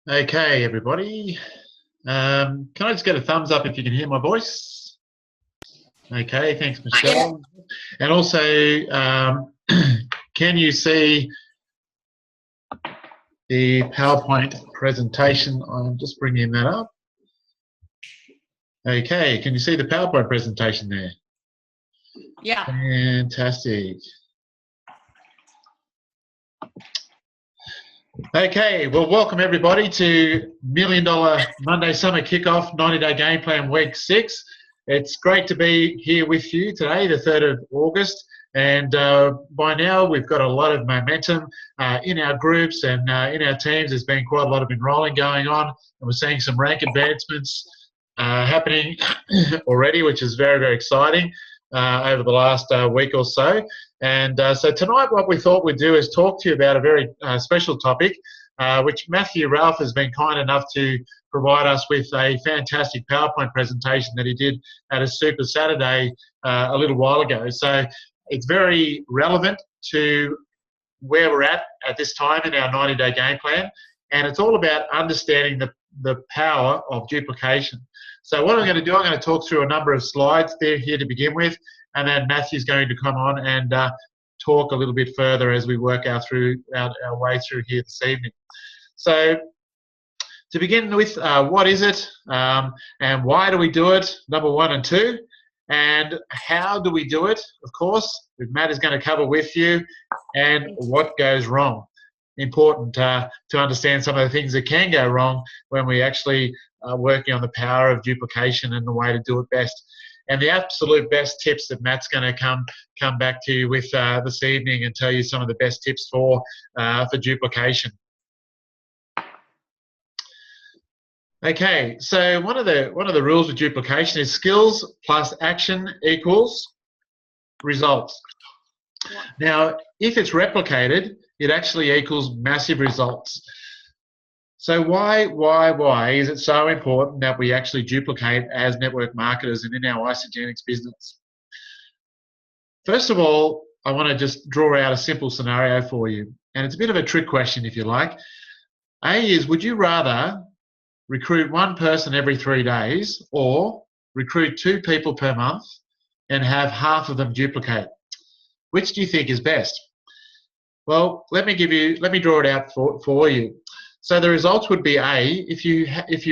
Okay, everybody. Can I just get a thumbs up if you can hear my voice? Okay, thanks, Michelle. And also, can you see the PowerPoint presentation? I'm just bringing that up. Okay, can you see the PowerPoint presentation there? Yeah. Fantastic. Okay, well, welcome everybody to $1 Million Monday Summer Kickoff 90-Day Game Plan Week 6. It's great to be here with you today, the 3rd of August, and by now we've got a lot of momentum in our groups and in our teams. There's been quite a lot of enrolling going on, and we're seeing some rank advancements happening already, which is very, very exciting over the last week or so. And so tonight what we thought we'd do is talk to you about a very special topic, which Matthew Ralph has been kind enough to provide us with a fantastic PowerPoint presentation that he did at a Super Saturday a little while ago. So it's very relevant to where we're at this time in our 90-day game plan, and it's all about understanding the power of duplication. So what I'm going to do, I'm going to talk through a number of slides there here to begin with, and then Matthew's going to come on and talk a little bit further as we work our way through here this evening. So to begin with, what is it and why do we do it, number 1 and 2, and how do we do it, of course, Matt is going to cover with you, and what goes wrong. Important to understand some of the things that can go wrong when we actually are working on the power of duplication and the way to do it best. And the absolute best tips that Matt's going to come back to you with this evening and tell you some of the best tips for duplication. Okay, so one of the rules of duplication is skills plus action equals results. Now, if it's replicated, it actually equals massive results. So why is it so important that we actually duplicate as network marketers and in our Isagenix business? First of all, I want to just draw out a simple scenario for you, and it's a bit of a trick question if you like. A is, would you rather recruit one person every 3 days or recruit 2 people per month and have half of them duplicate? Which do you think is best? Well, let me draw it out for you. So the results would be A, if you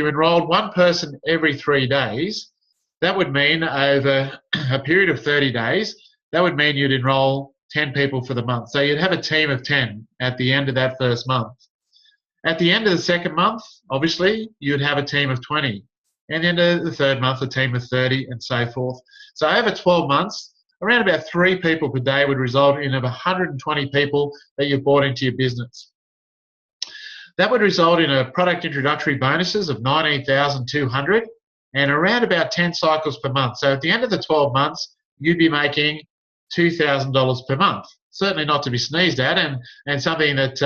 enrolled one person every 3 days, that would mean over a period of 30 days, that would mean you'd enroll 10 people for the month. So you'd have a team of 10 at the end of that first month. At the end of the second month, obviously, you'd have a team of 20. And then the third month, a team of 30 and so forth. So over 12 months, around about 3 people per day would result in over 120 people that you've brought into your business. That would result in a product introductory bonuses of 19,200 and around about 10 cycles per month. So at the end of the 12 months, you'd be making $2,000 per month. Certainly not to be sneezed at, and something that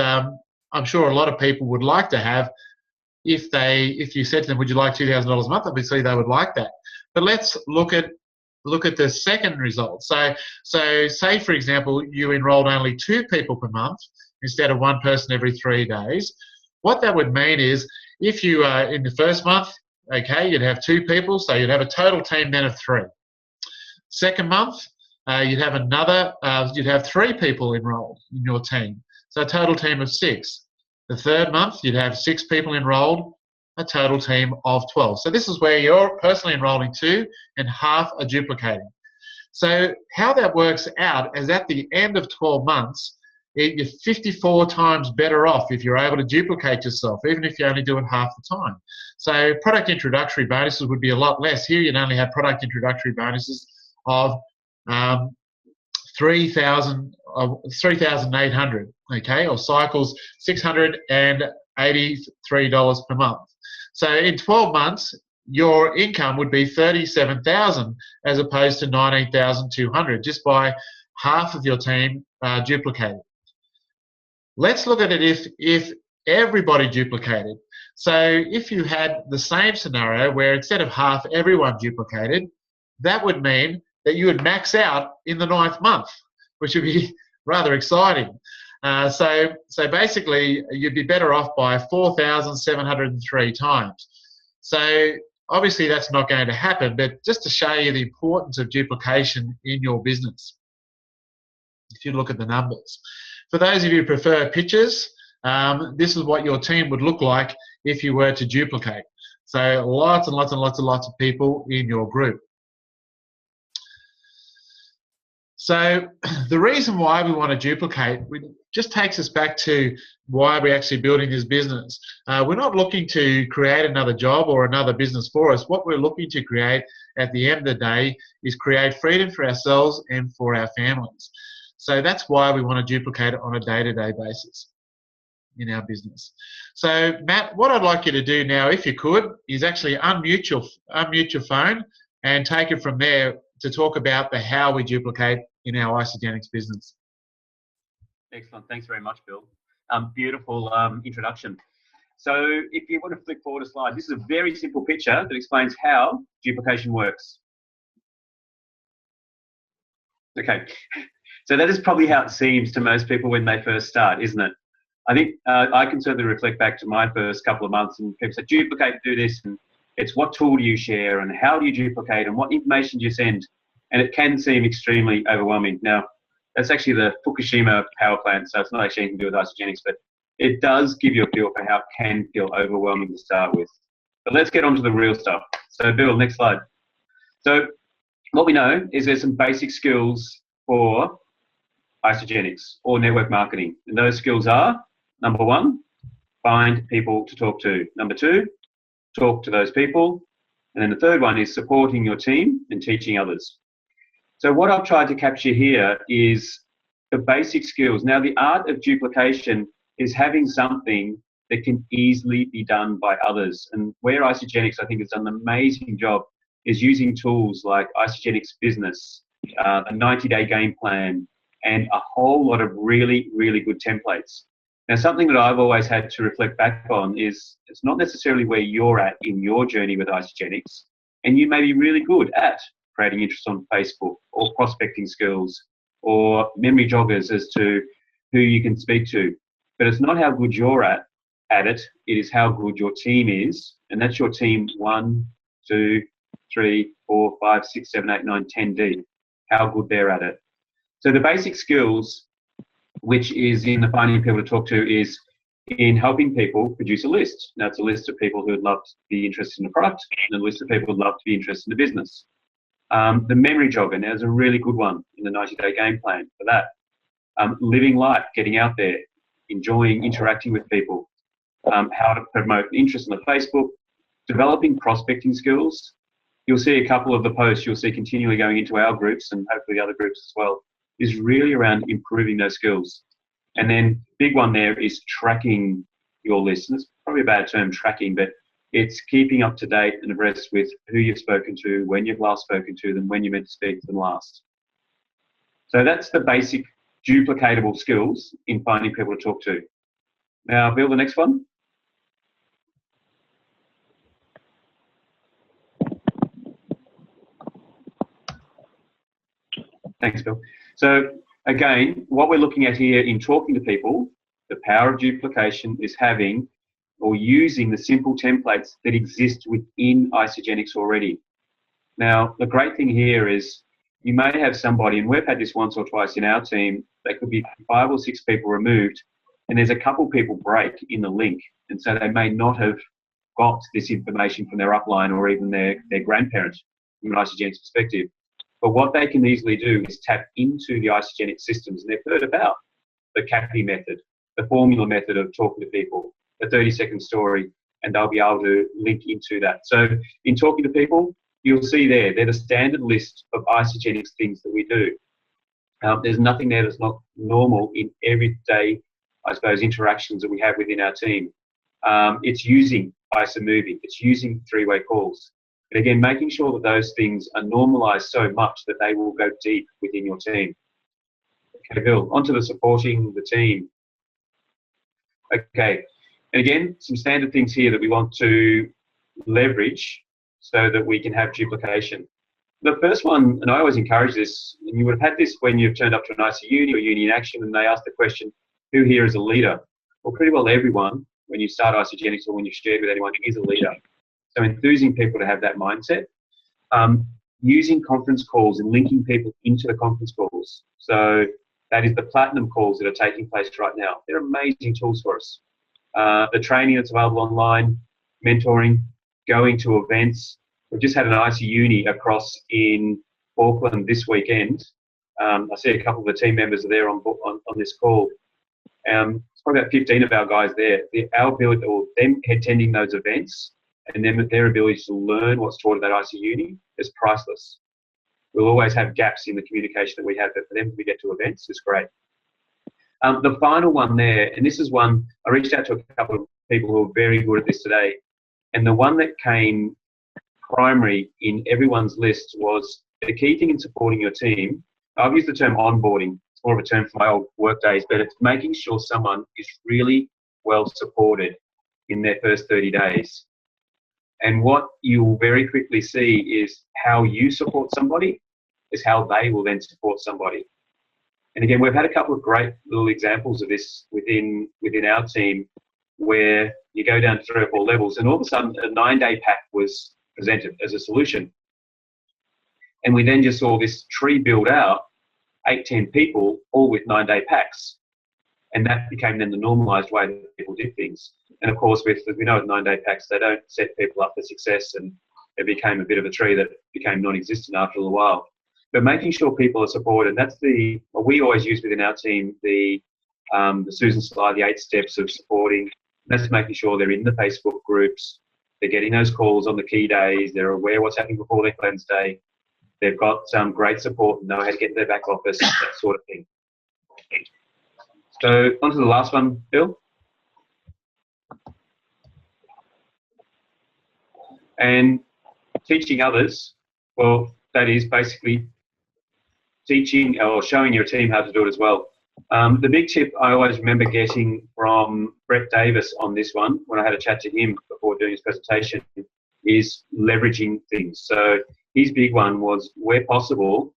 I'm sure a lot of people would like to have. If you said to them, would you like $2,000 a month? Obviously they would like that. But let's look at the second result. So say for example you enrolled only 2 people per month instead of 1 person every 3 days. What that would mean is, if you in the first month, okay, you'd have 2 people, so you'd have a total team then of 3. Second month, you'd have 3 people enrolled in your team, so a total team of 6. The third month, you'd have 6 people enrolled, a total team of 12. So this is where you're personally enrolling 2 and half are duplicating. So how that works out is at the end of 12 months, you're 54 times better off if you're able to duplicate yourself, even if you only do it half the time. So product introductory bonuses would be a lot less. Here you'd only have product introductory bonuses of 3,800, okay, or cycles $683 per month. So in 12 months, your income would be $37,000 as opposed to $19,200 just by half of your team duplicated. Let's look at it if everybody duplicated. So if you had the same scenario where instead of half everyone duplicated, that would mean that you would max out in the 9th month, which would be rather exciting. So basically, you'd be better off by 4,703 times. So obviously, that's not going to happen, but just to show you the importance of duplication in your business, if you look at the numbers. For those of you who prefer pictures, this is what your team would look like if you were to duplicate. So lots and lots and lots and lots of people in your group. So the reason why we want to duplicate just takes us back to why we're actually building this business. We're not looking to create another job or another business for us. What we're looking to create at the end of the day is create freedom for ourselves and for our families. So that's why we want to duplicate it on a day-to-day basis in our business. So Matt, what I'd like you to do now, if you could, is actually unmute your phone and take it from there to talk about the how we duplicate in our Isagenix business. Excellent. Thanks very much, Bill. Beautiful introduction. So if you want to flick forward a slide, this is a very simple picture that explains how duplication works. Okay. So that is probably how it seems to most people when they first start, isn't it? I think I can certainly reflect back to my first couple of months, and people say, duplicate, do this, and it's what tool do you share, and how do you duplicate, and what information do you send? And it can seem extremely overwhelming. Now, that's actually the Fukushima power plant, so it's not actually anything to do with Isagenix, but it does give you a feel for how it can feel overwhelming to start with. But let's get on to the real stuff. So Bill, next slide. So what we know is there's some basic skills for Isagenix or network marketing. And those skills are, number one, find people to talk to. Number two, talk to those people. And then the third one is supporting your team and teaching others. So what I've tried to capture here is the basic skills. Now, the art of duplication is having something that can easily be done by others. And where Isagenix, I think, has done an amazing job is using tools like Isagenix Business, a 90-day game plan, and a whole lot of really, really good templates. Now, something that I've always had to reflect back on is it's not necessarily where you're at in your journey with Isagenix, and you may be really good at creating interest on Facebook or prospecting skills or memory joggers as to who you can speak to. But it's not how good you're at it, it is how good your team is. And that's your team 1, 2, 3, 4, 5, 6, 7, 8, 9, 10 deep, how good they're at it. So the basic skills, which is in the finding people to talk to, is in helping people produce a list. Now, it's a list of people who would love to be interested in the product and a list of people who would love to be interested in the business. The memory jogger, now, is a really good one in the 90-day game plan for that. Living life, getting out there, enjoying interacting with people, how to promote interest on the Facebook, developing prospecting skills. You'll see a couple of the posts you'll see continually going into our groups and hopefully other groups as well, is really around improving those skills. And then big one there is tracking your list. And it's probably a bad term, tracking, but it's keeping up to date and abreast with who you've spoken to, when you've last spoken to them, when you meant to speak to them last. So that's the basic duplicatable skills in finding people to talk to. Now, Bill, the next one. Thanks, Bill. So again, what we're looking at here in talking to people, the power of duplication is having or using the simple templates that exist within Isagenix already. Now, the great thing here is you may have somebody, and we've had this once or twice in our team, they could be 5 or 6 people removed, and there's a couple people break in the link, and so they may not have got this information from their upline or even their grandparent from an Isagenix perspective. But what they can easily do is tap into the Isagenix systems, and they've heard about the CAPI method, the formula method of talking to people, the 30-second story, and they'll be able to link into that. So in talking to people, you'll see there, they're the standard list of Isagenix things that we do. There's nothing there that's not normal in everyday, I suppose, interactions that we have within our team. It's using iSamovie, it's using 3-way calls. But again, making sure that those things are normalized so much that they will go deep within your team. Okay, Bill, onto the supporting the team. Okay, and again, some standard things here that we want to leverage so that we can have duplication. The first one, and I always encourage this, and you would have had this when you've turned up to an ICU or uni in action and they ask the question, who here is a leader? Well, pretty well everyone, when you start Isagenix or when you've shared with anyone, is a leader. So enthusing people to have that mindset. Using conference calls and linking people into the conference calls. So that is the platinum calls that are taking place right now. They're amazing tools for us. The training that's available online, mentoring, going to events. We've just had an IC Uni across in Auckland this weekend. I see a couple of the team members are there on this call. It's probably about 15 of our guys there. Our ability, or them attending those events, and then their ability to learn what's taught at that IC Uni is priceless. We'll always have gaps in the communication that we have, but for them to get to events is great. The final one there, and this is one, I reached out to a couple of people who are very good at this today, and the one that came primary in everyone's list was the key thing in supporting your team. I've used the term onboarding. It's more of a term for my old work days, but it's making sure someone is really well supported in their first 30 days. And what you'll very quickly see is how you support somebody is how they will then support somebody. And again, we've had a couple of great little examples of this within our team, where you go down 3 or 4 levels, and all of a sudden a 9-day pack was presented as a solution. And we then just saw this tree build out, 8-10 people, all with 9-day packs. And that became then the normalized way that people did things. And of course, as we know, with 9-day packs, they don't set people up for success, and it became a bit of a tree that became non-existent after a little while. But making sure people are supported, that's what we always use within our team, the Susan Sly, the 8 steps of supporting. That's making sure they're in the Facebook groups, they're getting those calls on the key days, they're aware what's happening before their cleanse day, they've got some great support and know how to get to their back office, that sort of thing. So on to the last one, Bill. And teaching others, well, that is basically teaching or showing your team how to do it as well. The big tip I always remember getting from Brett Davis on this one, when I had a chat to him before doing his presentation, is leveraging things. So his big one was, where possible,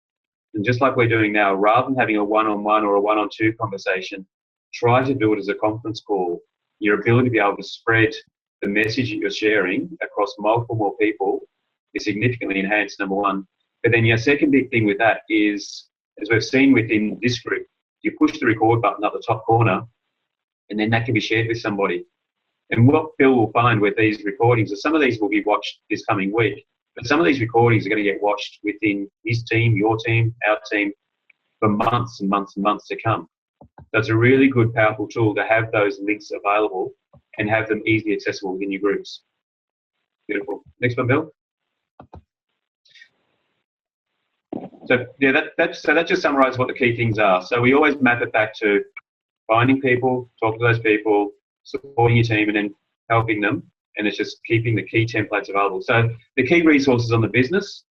and just like we're doing now, rather than having a one-on-one or a one-on-two conversation, try to do it as a conference call. Your ability to be able to spread the message that you're sharing across multiple more people is significantly enhanced, number one. But then your second big thing with that is, as we've seen within this group, you push the record button up the top corner, and then that can be shared with somebody. And what Bill will find with these recordings is some of these will be watched this coming week, but some of these recordings are going to get watched within his team, your team, our team, for months and months and months to come. So it's a really good, powerful tool to have those links available and have them easily accessible within your groups. Beautiful. Next one, Bill. So yeah, that just summarizes what the key things are. So we always map it back to finding people, talking to those people, supporting your team, and then helping them. And it's just keeping the key templates available. So the key resources on the business,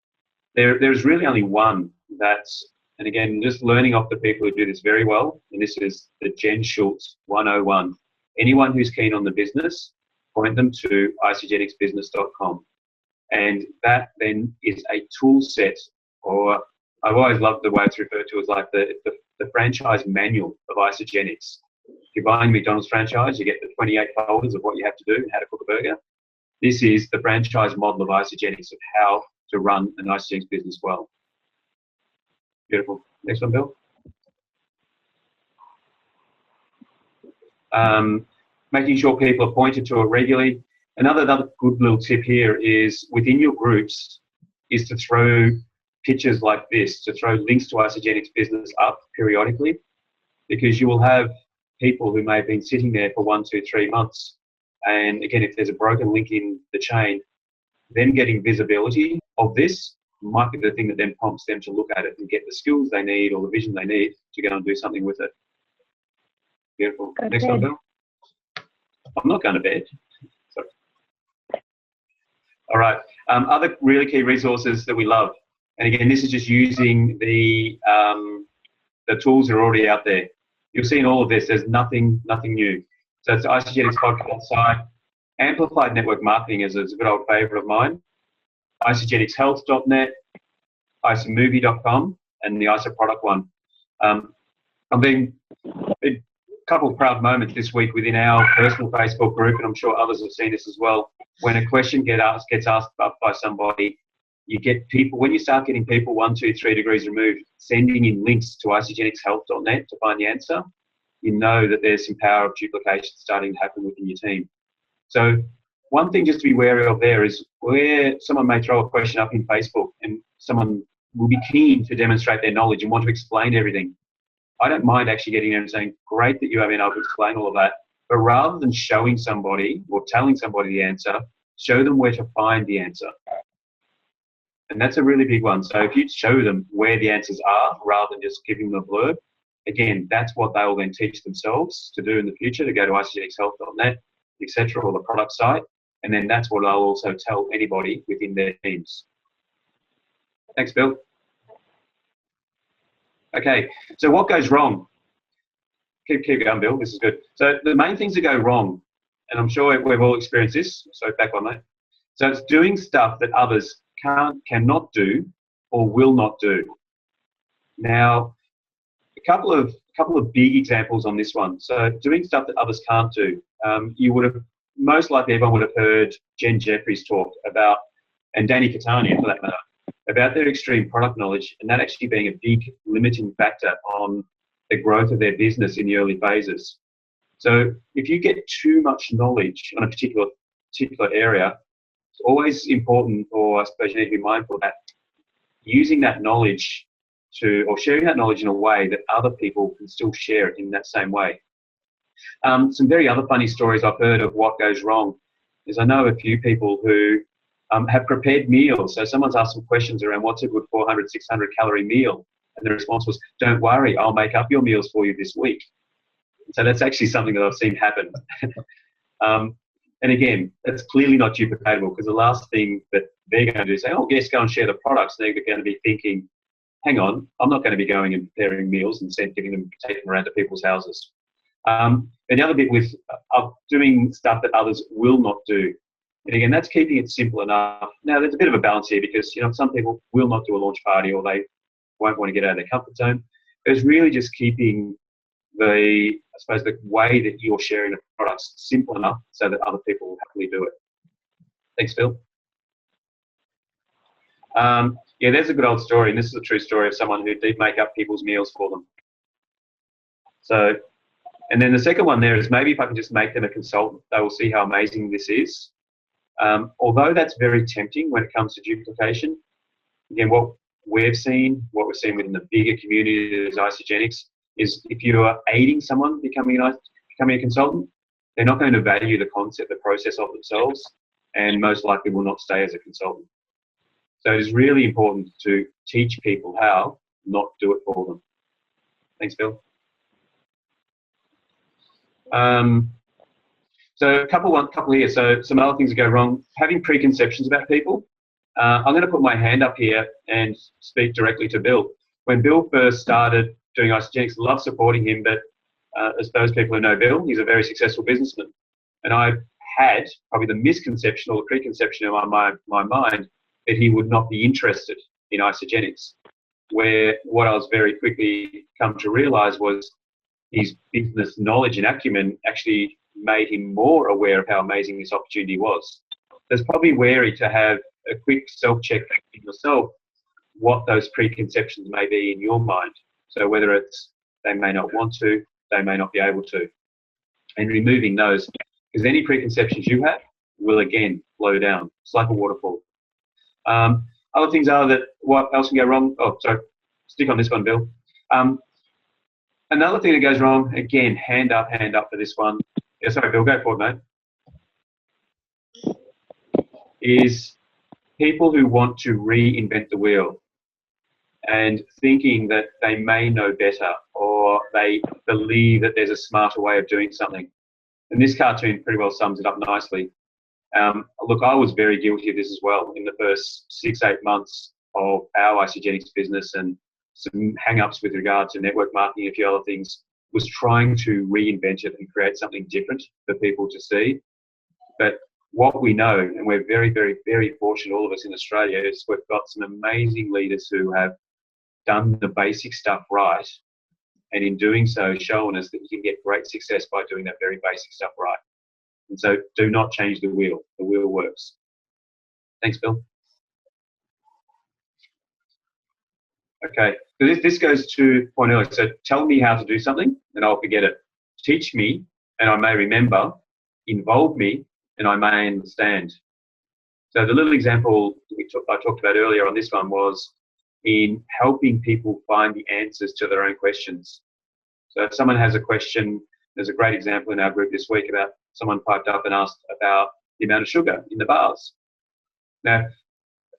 there's really only one that's, and again, just learning off the people who do this very well, and this is the Jen Schultz 101. Anyone who's keen on the business, point them to isagenixbusiness.com. And that then is a tool set, or I've always loved the way it's referred to as like the franchise manual of Isagenix. If you're buying McDonald's franchise, you get the 28 folders of what you have to do and how to cook a burger. This is the franchise model of Isagenix, of how to run an Isagenix business well. Beautiful. Next one, Bill. Making sure people are pointed to it regularly. Another good little tip here is within your groups is to throw pictures like this, to throw links to Isagenix business up periodically, because you will have people who may have been sitting there for 1, 2, 3 months. And again, if there's a broken link in the chain, them getting visibility of this might be the thing that then prompts them to look at it and get the skills they need or the vision they need to go and do something with it. Beautiful. Next one, Bill. I'm not going to bed. Sorry. All right. Other really key resources that we love. And again, this is just using the tools that are already out there. You'll see in all of this, there's nothing new. So it's the Isagenix podcast site. Amplified Network Marketing is a good old favourite of mine. isagenixhealth.net, isamovie.com, and the ISA product one. I've been couple of proud moments this week within our personal Facebook group, and I'm sure others have seen this as well. When a question gets asked by somebody, you get people, when you start getting people 1, 2, 3 degrees removed, sending in links to isagenixhealth.net to find the answer, you know that there's some power of duplication starting to happen within your team. So one thing just to be wary of there is where someone may throw a question up in Facebook and someone will be keen to demonstrate their knowledge and want to explain everything. I don't mind actually getting there and saying, great that you have been able to explain all of that, but rather than showing somebody or telling somebody the answer, show them where to find the answer. And that's a really big one. So if you show them where the answers are rather than just giving them a blurb, again, that's what they will then teach themselves to do in the future, to go to isagenixhealth.net, etc., or the product site. And then that's what I'll also tell anybody within their teams. Thanks, Bill. Okay, so what goes wrong? Keep going, Bill. This is good. So the main things that go wrong, and I'm sure we've all experienced this, so back on that. So it's doing stuff that others cannot do or will not do. Now, a couple of big examples on this one. So doing stuff that others can't do. You would have, most likely everyone would have heard Jen Jeffries talk about, and Danny Catania for that matter, about their extreme product knowledge, and that actually being a big limiting factor on the growth of their business in the early phases. So if you get too much knowledge on a particular area, it's always important, or I suppose you need to be mindful that using that knowledge or sharing that knowledge in a way that other people can still share it in that same way. Some very other funny stories I've heard of what goes wrong is I know a few people who have prepared meals. So someone's asked some questions around what's a good 400, 600 calorie meal. And the response was, don't worry, I'll make up your meals for you this week. So that's actually something that I've seen happen. And again, that's clearly not duplicatable, because the last thing that they're going to do is say, oh, yes, go and share the products. They're going to be thinking, hang on, I'm not going to be going and preparing meals and taking them around to people's houses. And the other bit with doing stuff that others will not do. And again, that's keeping it simple enough. Now, there's a bit of a balance here, because some people will not do a launch party, or they won't want to get out of their comfort zone. It's really just keeping the way that you're sharing the products simple enough so that other people will happily do it. Thanks, Phil. Yeah, there's a good old story, and this is a true story of someone who did make up people's meals for them. So, and then the second one there is, maybe if I can just make them a consultant, they will see how amazing this is. Although that's very tempting when it comes to duplication, again, what we've seen within the bigger community as Isagenix is, if you are aiding someone becoming a consultant, they're not going to value the concept, the process of themselves, and most likely will not stay as a consultant. So it is really important to teach people how, not do it for them. Thanks, Phil. So a couple here. So some other things that go wrong: having preconceptions about people. I'm going to put my hand up here and speak directly to Bill. When Bill first started doing Isagenix, loved supporting him, but as those people who know Bill, he's a very successful businessman. And I had probably the misconception or the preconception in my mind that he would not be interested in Isagenix, where what I was very quickly come to realise was his business knowledge and acumen actually made him more aware of how amazing this opportunity was. It's probably wary to have a quick self-check in yourself what those preconceptions may be in your mind. So whether it's they may not want to, they may not be able to, and removing those, because any preconceptions you have will again flow down. It's like a waterfall. Other things are that what else can go wrong? Oh, sorry, stick on this one, Bill. Another thing that goes wrong, again, hand up for this one. Yeah, sorry, Bill, go for it, mate. Is people who want to reinvent the wheel and thinking that they may know better, or they believe that there's a smarter way of doing something. And this cartoon pretty well sums it up nicely. Look, I was very guilty of this as well in the first 6-8 months of our Isagenix business, and some hang-ups with regard to network marketing and a few other things, was trying to reinvent it and create something different for people to see. But what we know, and we're very, very, very fortunate, all of us in Australia, is we've got some amazing leaders who have done the basic stuff right and in doing so, shown us that you can get great success by doing that very basic stuff right. And so do not change the wheel. The wheel works. Thanks, Bill. Okay, so this goes to point earlier. So tell me how to do something and I'll forget it. Teach me and I may remember. Involve me and I may understand. So the little example I talked about earlier on this one was in helping people find the answers to their own questions. So if someone has a question, there's a great example in our group this week about someone piped up and asked about the amount of sugar in the bars. Now,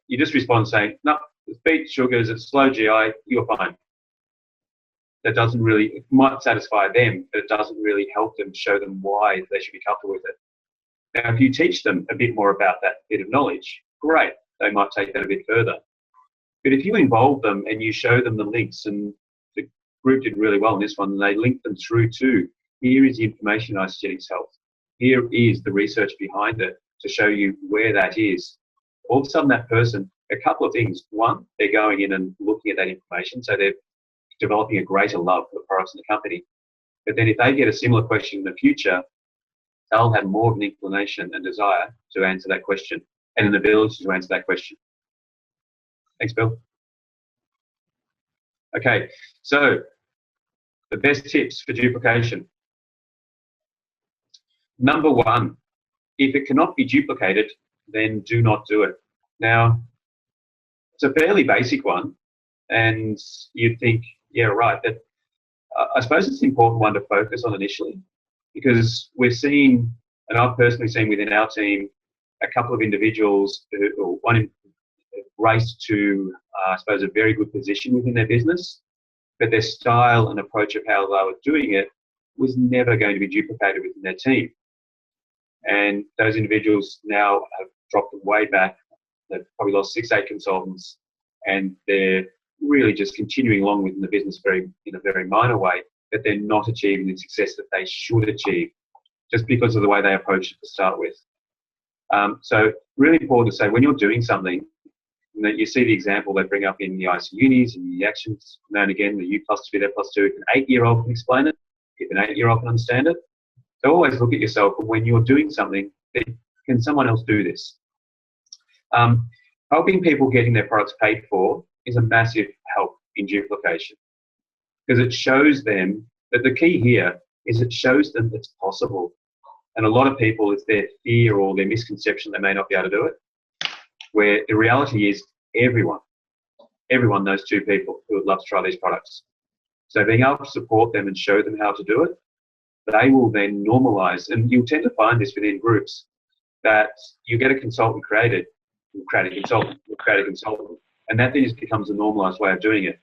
you just respond saying, no, it's beet sugars, it's slow GI, you're fine. That doesn't really, it might satisfy them, but it doesn't really help them, show them why they should be comfortable with it. Now, if you teach them a bit more about that bit of knowledge, great, they might take that a bit further. But if you involve them and you show them the links, and the group did really well in this one, and they linked them through to, here is the information in Isagenix Health. Here is the research behind it to show you where that is. All of a sudden, that person, a couple of things. One, they're going in and looking at that information, so they're developing a greater love for the products in the company. But then if they get a similar question in the future, they'll have more of an inclination and desire to answer that question and an ability to answer that question. Thanks, Bill. Okay, so the best tips for duplication. Number one, if it cannot be duplicated, then do not do it. Now, it's a fairly basic one, and you'd think, yeah, right, but I suppose it's an important one to focus on initially, because we're seeing, and I've personally seen within our team, a couple of individuals who, one raced to, I suppose, a very good position within their business, but their style and approach of how they were doing it was never going to be duplicated within their team. And those individuals now have dropped way back. They've probably lost 6-8 consultants, and they're really just continuing along within the business in a very minor way, but they're not achieving the success that they should achieve just because of the way they approach it to start with. So really important to say, when you're doing something, that you see the example they bring up in the IC unis and the actions, now and again, the U+2, there +2, if an 8-year-old can explain it, if an 8-year-old can understand it. So always look at yourself, and when you're doing something, can someone else do this? Helping people getting their products paid for is a massive help in duplication, because it shows them that the key here is it shows them it's possible. And a lot of people, it's their fear or their misconception they may not be able to do it, where the reality is everyone knows 2 people who would love to try these products. So being able to support them and show them how to do it, they will then normalize, and you'll tend to find this within groups, that you get a consultant created, you'll create a consultant, and that then just becomes a normalized way of doing it.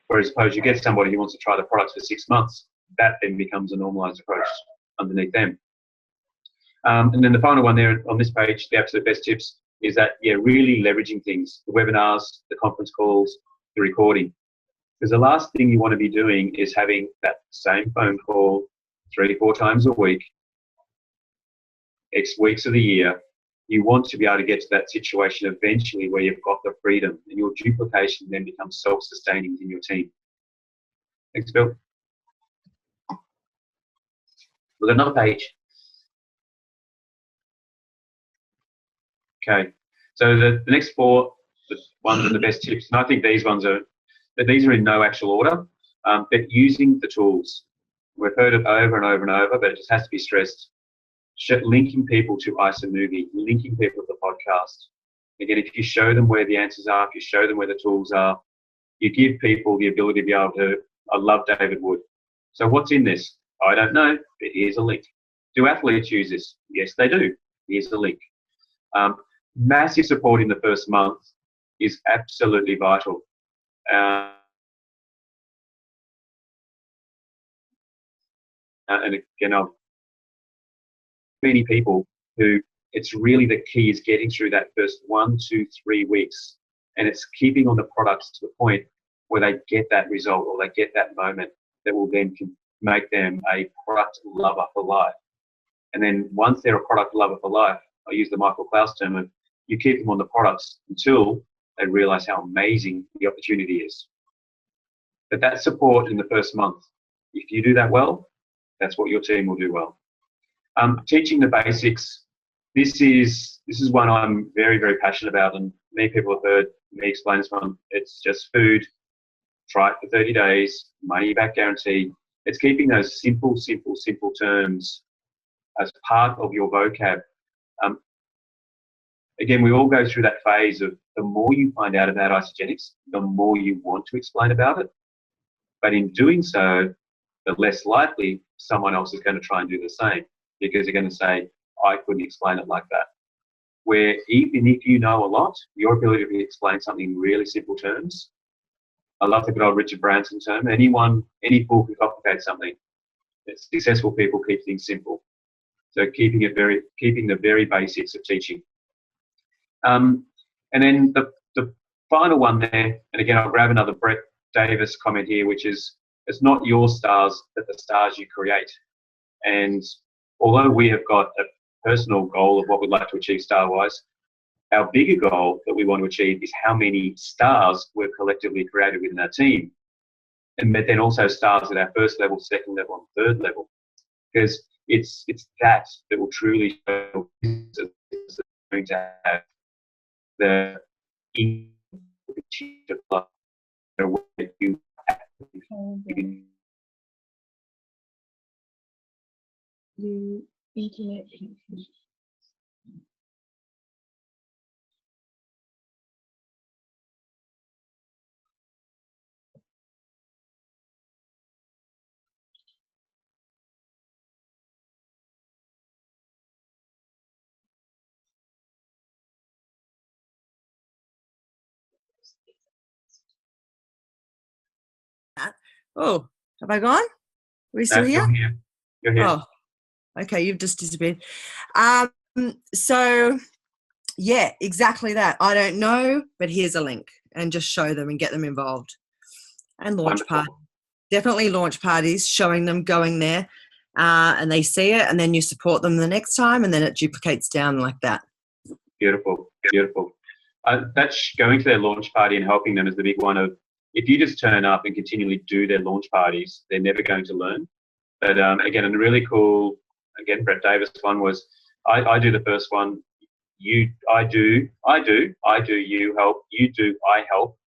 Whereas suppose you get somebody who wants to try the products for 6 months, that then becomes a normalized approach underneath them. And then the final one there on this page, the absolute best tips, is that, yeah, really leveraging things, the webinars, the conference calls, the recording. Because the last thing you want to be doing is having that same phone call 3-4 times a week, X weeks of the year. You want to be able to get to that situation eventually where you've got the freedom, and your duplication then becomes self-sustaining in your team. Thanks, Bill. We've got another page. Okay, so the next 4 ones are the best tips, and I think these are in no actual order, but using the tools. We've heard it over and over and over, but it just has to be stressed. Linking people to iSamovie, linking people to the podcast. Again, if you show them where the answers are, if you show them where the tools are, you give people the ability to be able to, I love David Wood. So what's in this? I don't know, but here's a link. Do athletes use this? Yes, they do. Here's the link. Massive support in the first month is absolutely vital. And again, many people who it's really the key is getting through that first 1, 2, 3 weeks, and it's keeping on the products to the point where they get that result or they get that moment that will then make them a product lover for life. And then once they're a product lover for life, I use the Michael Klaus term of you keep them on the products until they realize how amazing the opportunity is. But that support in the first month If you do that well, that's what your team will do well. Teaching the basics. This is one I'm very, very passionate about, and many people have heard me explain this one. It's just food. Try it for 30 days, money back guarantee. It's keeping those simple terms as part of your vocab. Again, we all go through that phase of the more you find out about isogenics, the more you want to explain about it. But in doing so, the less likely someone else is going to try and do the same, because they're going to say, I couldn't explain it like that. Where even if you know a lot, your ability to explain something in really simple terms. I love the good old Richard Branson term. Any fool can complicate something. Successful people keep things simple. So keeping the very basics of teaching. And then the final one there, and again, I'll grab another Brett Davis comment here, which is, it's not your stars, but the stars you create. And although we have got a personal goal of what we'd like to achieve star-wise, our bigger goal that we want to achieve is how many stars we've collectively created within our team. And then also stars at our first level, second level, and third level. Because it's that will truly show going to have the You internet. Oh, have I gone? Are we still here? You're here. Oh, okay, you've just disappeared. So, yeah, exactly that. I don't know, but here's a link, and just show them and get them involved. And launch parties. Definitely launch parties, showing them going there, and they see it, and then you support them the next time, and then it duplicates down like that. Beautiful. That's going to their launch party and helping them is the big one of, if you just turn up and continually do their launch parties, they're never going to learn. But again, a really cool, Brett Davis one was, I do the first one, I do, you help, you do, I help,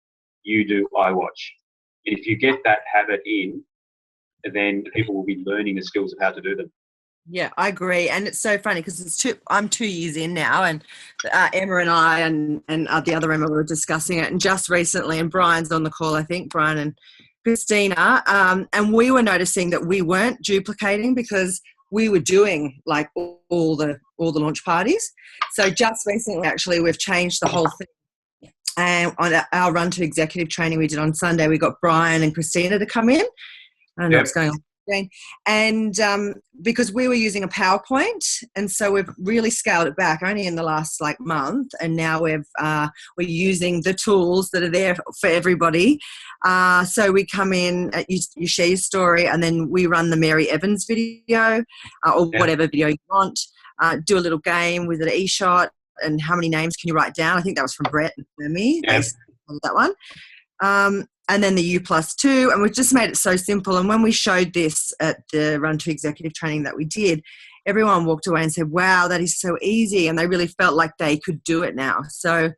you do, I watch. And if you get that habit in, then people will be learning the skills of how to do them. Yeah, I agree. And it's so funny because I'm 2 years in now, and Emma and I and the other Emma were discussing it, and just recently, and Brian's on the call, I think, Brian and Christina, and we were noticing that we weren't duplicating because we were doing like all the launch parties. So just recently, actually, we've changed the whole thing. And on our run to executive training we did on Sunday, we got Brian and Christina to come in. I don't know what's going on. And because we were using a PowerPoint, and so we've really scaled it back only in the last month, and now we're using the tools that are there for everybody. So we come in, you share your story, and then we run the Mary Evans video or whatever video you want. Do a little game with an e-shot, and how many names can you write down? I think that was from Brett and me. That one. And then the U+2, and we've just made it so simple. And when we showed this at the Run to Executive training that we did, everyone walked away and said, wow, that is so easy. And they really felt like they could do it now. So,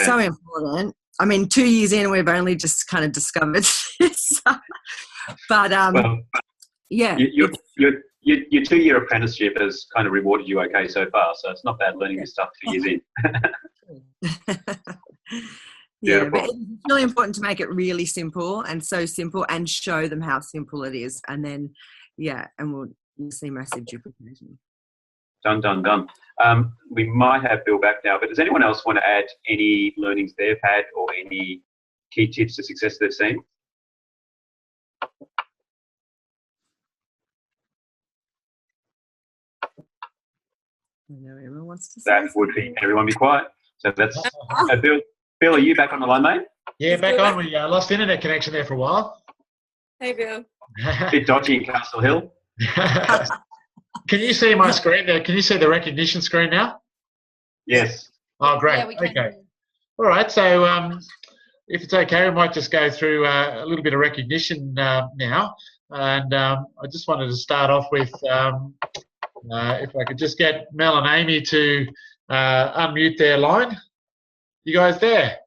so important. I mean, 2 years in, we've only just kind of discovered this. But, yeah. Your 2-year apprenticeship has kind of rewarded you okay so far. So it's not bad learning this stuff 2 years in. Yeah, but it's really important to make it really simple, and so simple, and show them how simple it is. And then, and you'll see massive duplication. Done. We might have Bill back now, but does anyone else want to add any learnings they've had or any key tips to success they've seen? I know everyone wants to say that would be everyone be quiet. So that's Bill, are you back on the line, mate? Yeah, back on. We lost internet connection there for a while. Hey, Bill. A bit dodgy in Castle Hill. Can you see my screen there? Can you see the recognition screen now? Yes. Oh, great. Yeah, we can. Okay. All right. So if it's okay, we might just go through a little bit of recognition now. And I just wanted to start off with, if I could just get Mel and Amy to unmute their line. You guys there?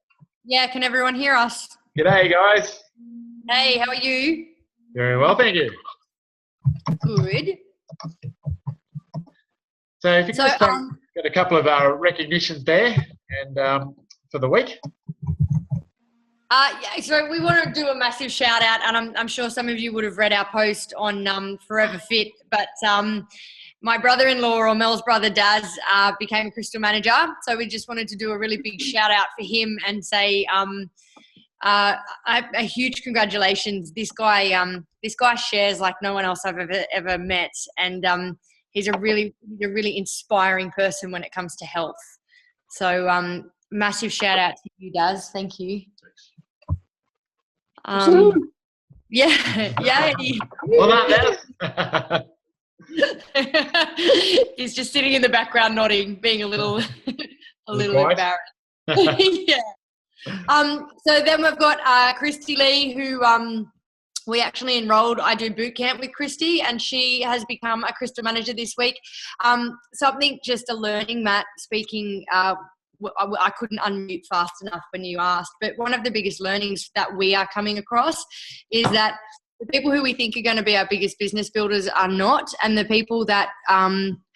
Yeah, can everyone hear us? G'day, guys. Hey, how are you? Very well, thank you. Good. So if you could So, just get a couple of recognitions there and for the week. Yeah, so we want to do a massive shout out, and I'm sure some of you would have read our post on Forever Fit, but my brother-in-law, or Mel's brother Daz, became Crystal Manager. So we just wanted to do a really big shout out for him and say a huge congratulations. This guy shares like no one else I've ever met, and he's a really inspiring person when it comes to health. So massive shout out to you, Daz. Thank you. Yeah. Well done, Daz. He's just sitting in the background nodding, being a little embarrassed. Yeah. So then we've got Christy Lee, who we actually enrolled. I do boot camp with Christy, and she has become a Crystal Manager this week. Something, just a learning, Matt, speaking. I couldn't unmute fast enough when you asked, but one of the biggest learnings that we are coming across is that the people who we think are going to be our biggest business builders are not, and the people that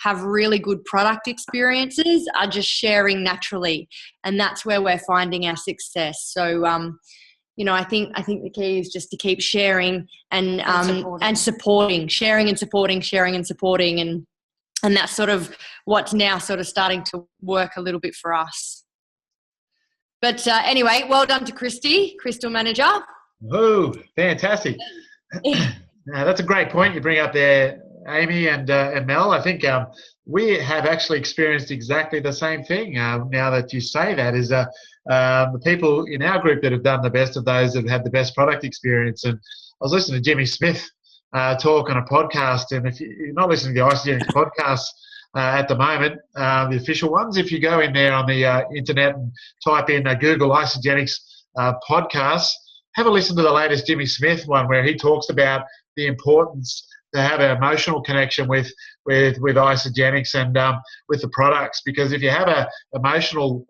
have really good product experiences are just sharing naturally, and that's where we're finding our success. So, I think the key is just to keep sharing and supporting, sharing and supporting, and that's sort of what's now sort of starting to work a little bit for us. But anyway, well done to Christy, Crystal Manager. Oh, fantastic. Now, that's a great point you bring up there, Amy and Mel. I think we have actually experienced exactly the same thing. Now that you say that, is the people in our group that have done the best of those that have had the best product experience. And I was listening to Jimmy Smith talk on a podcast, and if you're not listening to the Isogenics podcasts at the moment, the official ones, if you go in there on the internet and type in Google Isogenics podcasts, have a listen to the latest Jimmy Smith one, where he talks about the importance to have an emotional connection with Isogenics and with the products, because if you have an emotional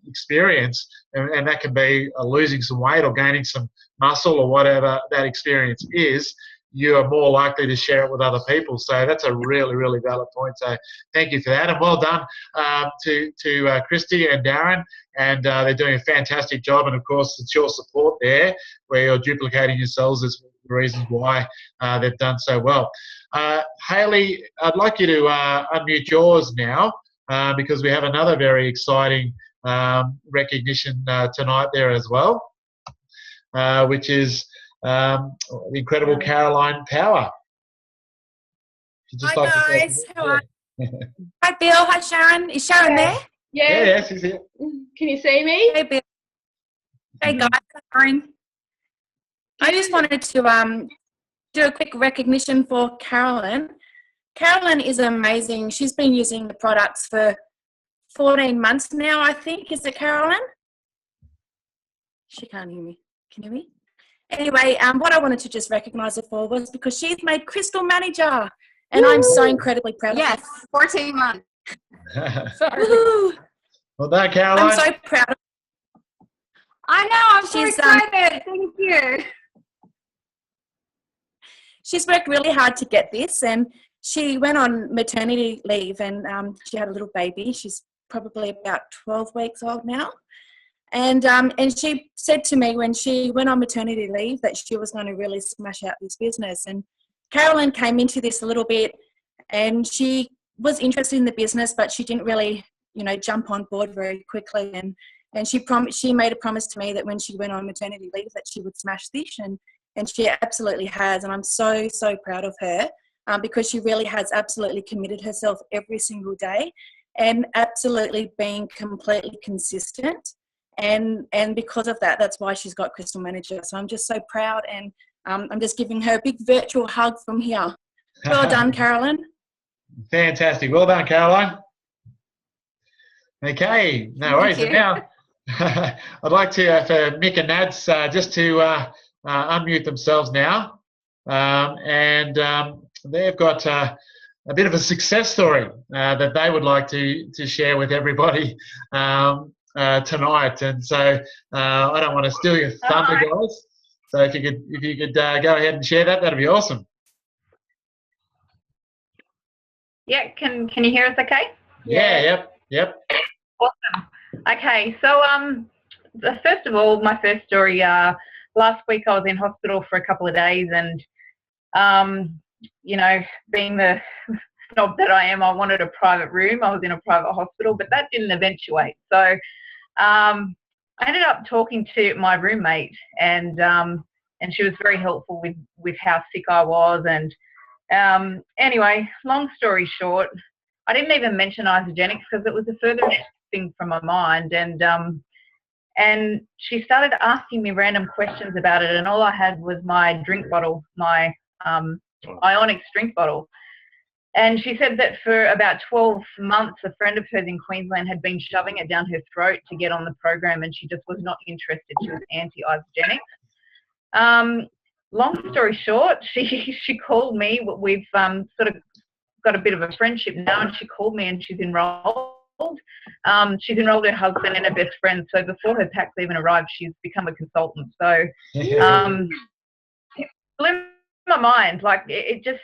experience, and that can be losing some weight or gaining some muscle or whatever that experience is, you are more likely to share it with other people. So that's a really, really valid point. So thank you for that, and well done to Christy and Darren, and they're doing a fantastic job. And of course, it's your support there where you're duplicating yourselves as the reasons why they've done so well. Haley, I'd like you to unmute yours now because we have another very exciting recognition tonight there as well, which is the incredible Caroline Power. Hi guys, how are you? Hi Bill, hi Sharon. Is Sharon there? Yeah, yes, she's here. Can you see me? Hey Bill. Hey guys, Sharon. I just wanted to do a quick recognition for Carolyn. Carolyn is amazing. She's been using the products for 14 months now, I think. Is it Carolyn? She can't hear me. Can you hear me? Anyway, what I wanted to just recognise her for was because she's made Crystal Manager, and I'm so incredibly proud of her. Yes, 14 months. Woo-hoo. Well done, Caroline. I'm so proud of her. I know, I'm so excited. Thank you. She's worked really hard to get this, and she went on maternity leave, and she had a little baby. She's probably about 12 weeks old now. And she said to me when she went on maternity leave that she was going to really smash out this business. And Carolyn came into this a little bit, and she was interested in the business, but she didn't really, jump on board very quickly. And she made a promise to me that when she went on maternity leave that she would smash this, and she absolutely has. And I'm so, so proud of her because she really has absolutely committed herself every single day and absolutely being completely consistent. And because of that, that's why she's got Crystal Manager. So I'm just so proud, and I'm just giving her a big virtual hug from here. Well done, Carolyn. Fantastic. Well done, Caroline. Okay, no worries. And now I'd like to for Mick and Nads just to unmute themselves now. and they've got a bit of a success story that they would like to share with everybody tonight. And so I don't want to steal your thunder, guys. So if you could go ahead and share that, that'd be awesome. Yeah, can you hear us okay? Yeah, yep. Awesome. Okay, so first of all, my first story, last week I was in hospital for a couple of days, and you know, being the snob that I am, I wanted a private room. I was in a private hospital, but that didn't eventuate. So I ended up talking to my roommate, and she was very helpful with how sick I was. And anyway, long story short, I didn't even mention Isagenix because it was the furthest thing from my mind. And she started asking me random questions about it, and all I had was my drink bottle, my Ionix drink bottle. And she said that for about 12 months, a friend of hers in Queensland had been shoving it down her throat to get on the program, and she just was not interested. She was anti-Isagenix. Long story short, she called me. We've sort of got a bit of a friendship now, and she called me, and she's enrolled. She's enrolled her husband and her best friend. So before her packs even arrived, she's become a consultant. So it blew my mind. Like it just,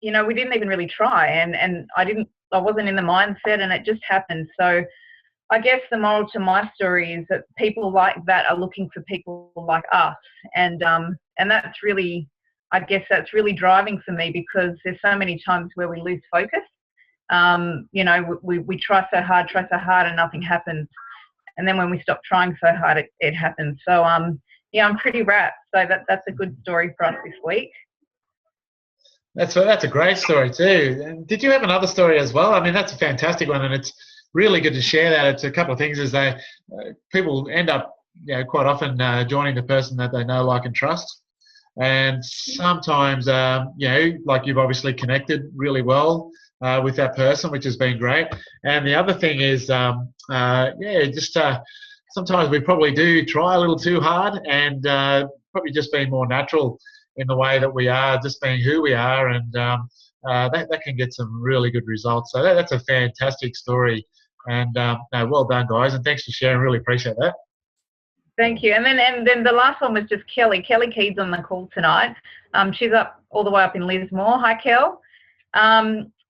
you know, we didn't even really try, and I wasn't in the mindset, and it just happened. So I guess the moral to my story is that people like that are looking for people like us, and that's really, I guess that's really driving for me, because there's so many times where we lose focus. You know, we try so hard and nothing happens, and then when we stop trying so hard, it happens. So yeah, I'm pretty wrapped. So that's a good story for us this week. That's a great story too. And did you have another story as well? I mean, that's a fantastic one, and it's really good to share that. It's a couple of things, is people end up, you know, quite often joining the person that they know, like, and trust. And sometimes, you know, like, you've obviously connected really well with that person, which has been great. And the other thing is, sometimes we probably do try a little too hard, and probably just being more natural in the way that we are, just being who we are, and that can get some really good results. So that's a fantastic story, and no, well done, guys, and thanks for sharing. Really appreciate that. Thank you. And then the last one was just Kelly. Kelly Keys on the call tonight. She's up all the way up in Lismore. Hi, Kel.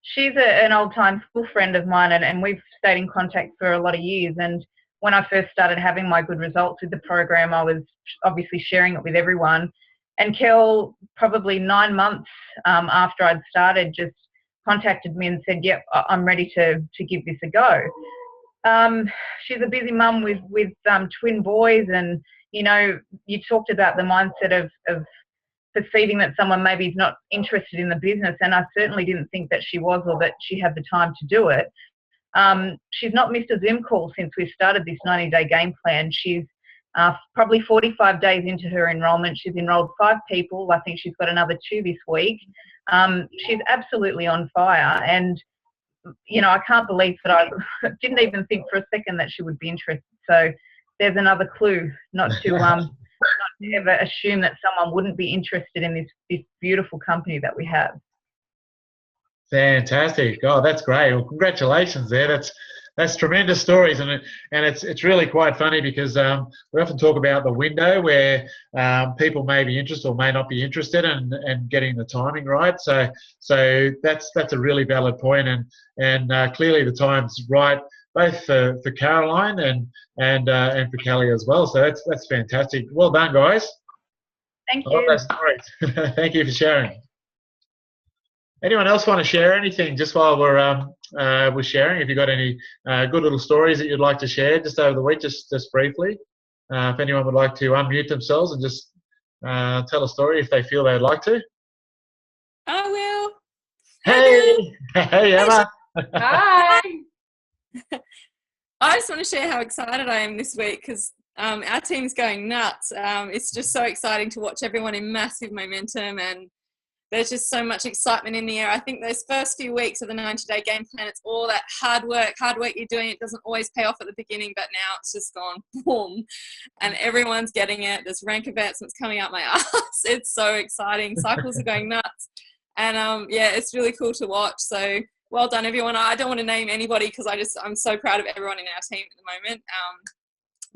She's an old-time school friend of mine, and we've stayed in contact for a lot of years. And when I first started having my good results with the program, I was obviously sharing it with everyone. And Kel, probably 9 months after I'd started, just contacted me and said, yep, I'm ready to give this a go. She's a busy mum with twin boys, and, you know, you talked about the mindset of perceiving that someone maybe is not interested in the business, and I certainly didn't think that she was, or that she had the time to do it. She's not missed a Zoom call since we started this 90-day game plan. She's probably 45 days into her enrolment. She's enrolled 5 people. I think she's got another 2 this week. She's absolutely on fire, and, you know, I can't believe that I didn't even think for a second that she would be interested. So there's another clue not to ever assume that someone wouldn't be interested in this beautiful company that we have. Fantastic. Oh, that's great. Well, congratulations there. That's tremendous stories, and it's really quite funny, because we often talk about the window where people may be interested or may not be interested, and getting the timing right. So that's a really valid point, and clearly the time's right, both for Caroline and for Kelly as well. So that's fantastic. Well done, guys. Thank I love you. those stories. Thank you for sharing. Anyone else want to share anything just while we're sharing? If you've got any good little stories that you'd like to share just over the week, just briefly. If anyone would like to unmute themselves and just tell a story if they feel they'd like to. I will. Hey! Hey, Emma. Hi. I just want to share how excited I am this week, because our team's going nuts. It's just so exciting to watch everyone in massive momentum, and there's just so much excitement in the air. I think those first few weeks of the 90-day game plan, it's all that hard work you're doing. It doesn't always pay off at the beginning, but now it's just gone boom, and everyone's getting it. There's rank advancements coming out my ass. It's so exciting. Cycles are going nuts, and yeah, it's really cool to watch. So well done, everyone. I don't want to name anybody because I'm so proud of everyone in our team at the moment.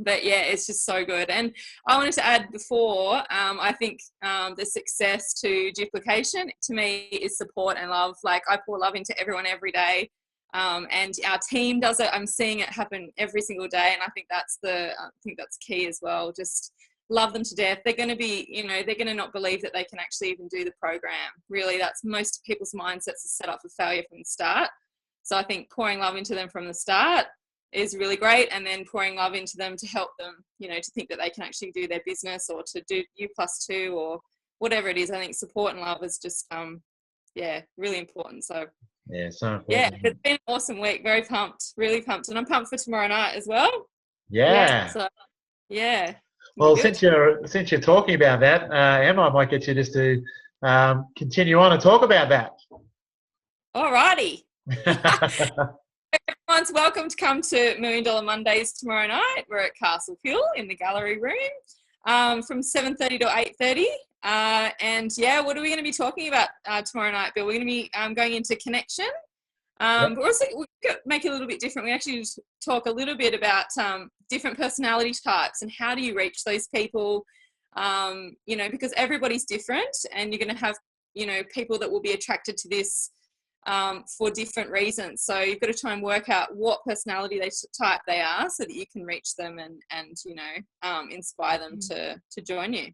But yeah, it's just so good. And I wanted to add before, I think the success to duplication to me is support and love. Like, I pour love into everyone every day, and our team does it. I'm seeing it happen every single day, and I think that's key as well. Just love them to death. They're going to be, they're going to not believe that they can actually even do the program. Really, that's most people's mindsets are set up for failure from the start. So I think pouring love into them from the start is really great, and then pouring love into them to help them, to think that they can actually do their business or to do U+2 or whatever it is. I think support and love is just, really important. So yeah, so important. Yeah, it's been an awesome week. Very pumped, really pumped, and I'm pumped for tomorrow night as well. Yeah. So yeah. Well, Good. since you're talking about that, Emma, I might get you just to continue on and talk about that. Alrighty. Everyone's welcome to come to $1 Million Mondays tomorrow night. We're at Castle Hill in the gallery room from 7:30 to 8:30. And yeah, what are we going to be talking about tomorrow night, Bill? We're going to be going into connection. But also we could make it a little bit different. We actually just talk a little bit about different personality types and how do you reach those people, because everybody's different, and you're going to have, people that will be attracted to this for different reasons. So you've got to try and work out what personality type they are so that you can reach them and inspire them to join you.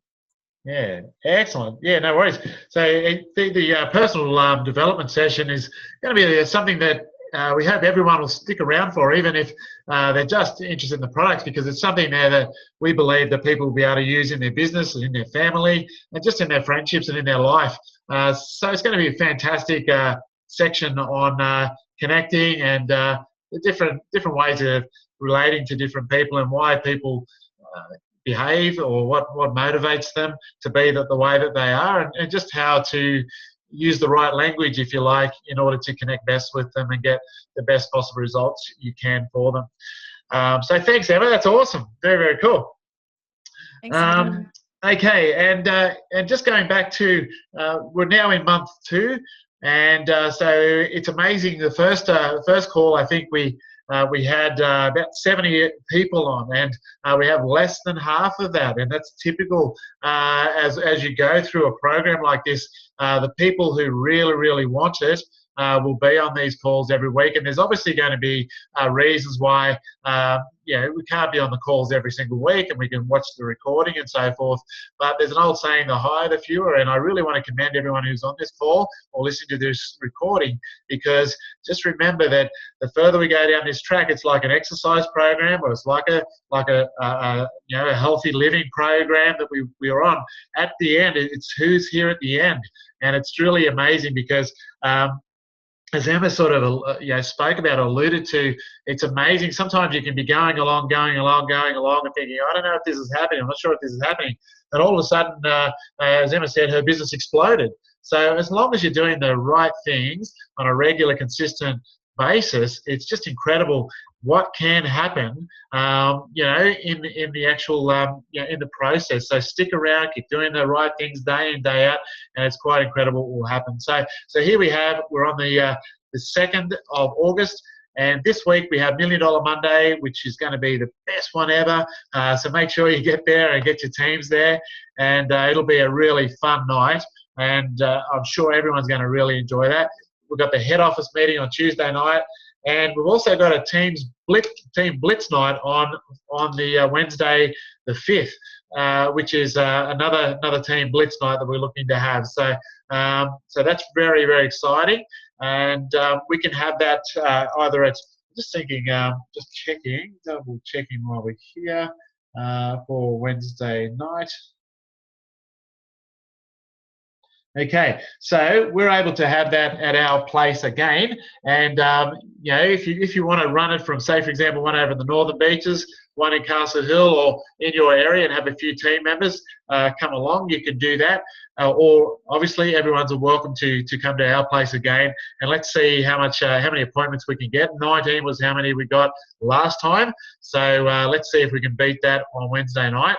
Yeah, excellent. Yeah, no worries. So the personal development session is going to be something that we hope everyone will stick around for, even if they're just interested in the products, because it's something there that we believe that people will be able to use in their business and in their family and just in their friendships and in their life. So it's going to be a fantastic section on connecting and the different ways of relating to different people and why people behave or what motivates them to be the way that they are, and just how to use the right language, if you like, in order to connect best with them and get the best possible results you can for them. So thanks, Emma. That's awesome. Very, very cool. Thanks, okay, and just going back to, we're now in month 2, and so it's amazing. The first call, I think we had about 70 people on, and we have less than half of that, and that's typical as you go through a program like this. The people who really want it will be on these calls every week, and there's obviously going to be reasons why we can't be on the calls every single week, and we can watch the recording and so forth. But there's an old saying, the higher the fewer, and I really want to commend everyone who's on this call or listening to this recording, because just remember that the further we go down this track, it's like an exercise program, or it's like a healthy living program that we are on. At the end, it's who's here at the end, and it's really amazing because as Emma sort of spoke about, alluded to, it's amazing. Sometimes you can be going along, and thinking, I don't know if this is happening. I'm not sure if this is happening. And all of a sudden, as Emma said, her business exploded. So as long as you're doing the right things on a regular, consistent basis, it's just incredible what can happen, in the actual, in the process. So stick around, keep doing the right things day in, day out, and it's quite incredible what will happen. So here we're on the 2nd of August, and this week we have $1 Million Monday, which is going to be the best one ever. So make sure you get there and get your teams there, and it'll be a really fun night, and I'm sure everyone's going to really enjoy that. We've got the head office meeting on Tuesday night, and we've also got a team blitz night on the Wednesday the 5th, which is another team blitz night that we're looking to have. So that's very, very exciting, and we can have that either at, just thinking, double checking while we're here for Wednesday night. Okay, so we're able to have that at our place again, and if you want to run it from, say for example, one over in the Northern Beaches, one in Castle Hill or in your area and have a few team members come along, you can do that. Or obviously everyone's welcome to come to our place again, and let's see how many appointments we can get. 19 was how many we got last time, so let's see if we can beat that on Wednesday night.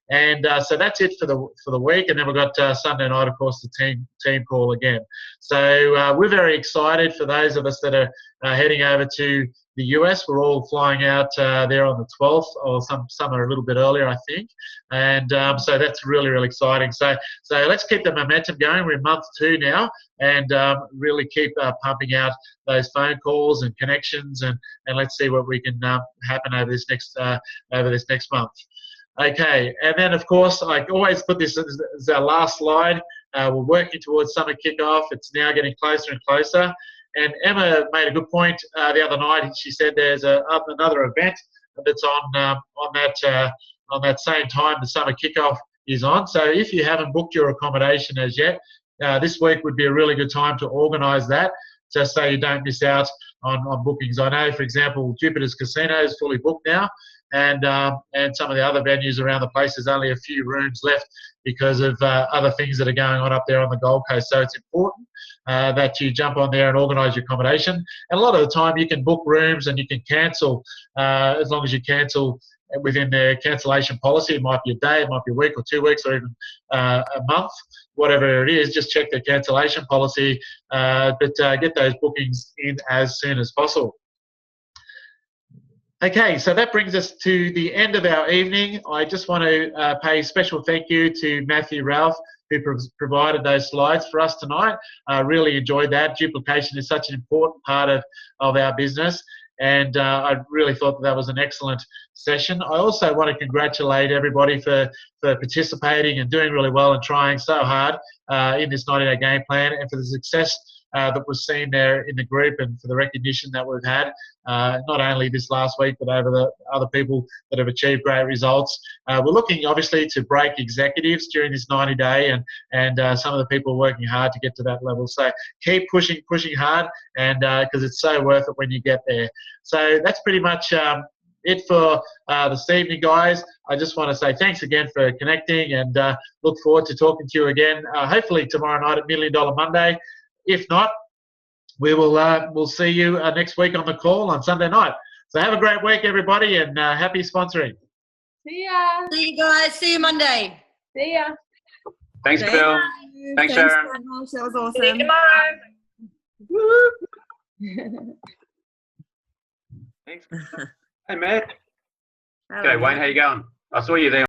And so that's it for the week, and then we've got Sunday night, of course, the team call again. So we're very excited for those of us that are heading over to the US. We're all flying out there on the 12th, or some are a little bit earlier, I think. And so that's really, really exciting. So let's keep the momentum going. We're in month 2 now, and really keep pumping out those phone calls and connections, and let's see what we can happen over this next month. Okay, and then of course I always put this as our last slide. We're working towards summer kickoff. It's now getting closer and closer. And Emma made a good point the other night. She said there's another event that's on that same time the summer kickoff is on. So if you haven't booked your accommodation as yet, this week would be a really good time to organise that, just so you don't miss out on bookings. I know, for example, Jupiter's Casino is fully booked now. And some of the other venues around the place, there's only a few rooms left because of other things that are going on up there on the Gold Coast. So it's important that you jump on there and organise your accommodation. And a lot of the time you can book rooms and you can cancel as long as you cancel within their cancellation policy. It might be a day, it might be a week or 2 weeks, or even a month, whatever it is. Just check their cancellation policy, but get those bookings in as soon as possible. Okay, so that brings us to the end of our evening. I just want to pay special thank you to Matthew Ralph, who provided those slides for us tonight. I really enjoyed that. Duplication is such an important part of our business, and I really thought that was an excellent session. I also want to congratulate everybody for participating and doing really well and trying so hard in this 90-day game plan, and for the success that was seen there in the group, and for the recognition that we've had, not only this last week, but over the other people that have achieved great results. We're looking, obviously, to break executives during this 90-day, and some of the people are working hard to get to that level. So keep pushing hard, and because it's so worth it when you get there. So that's pretty much it for this evening, guys. I just want to say thanks again for connecting, and look forward to talking to you again, hopefully tomorrow night at $1 Million Monday. If not, we'll see you next week on the call on Sunday night. So have a great week, everybody, and happy sponsoring. See ya. See you guys. See you Monday. See ya. Thanks, Bill. Thanks, Sharon. That was awesome. See you tomorrow. Thanks. Hey, Matt. Okay, Wayne, how you going? I saw you there.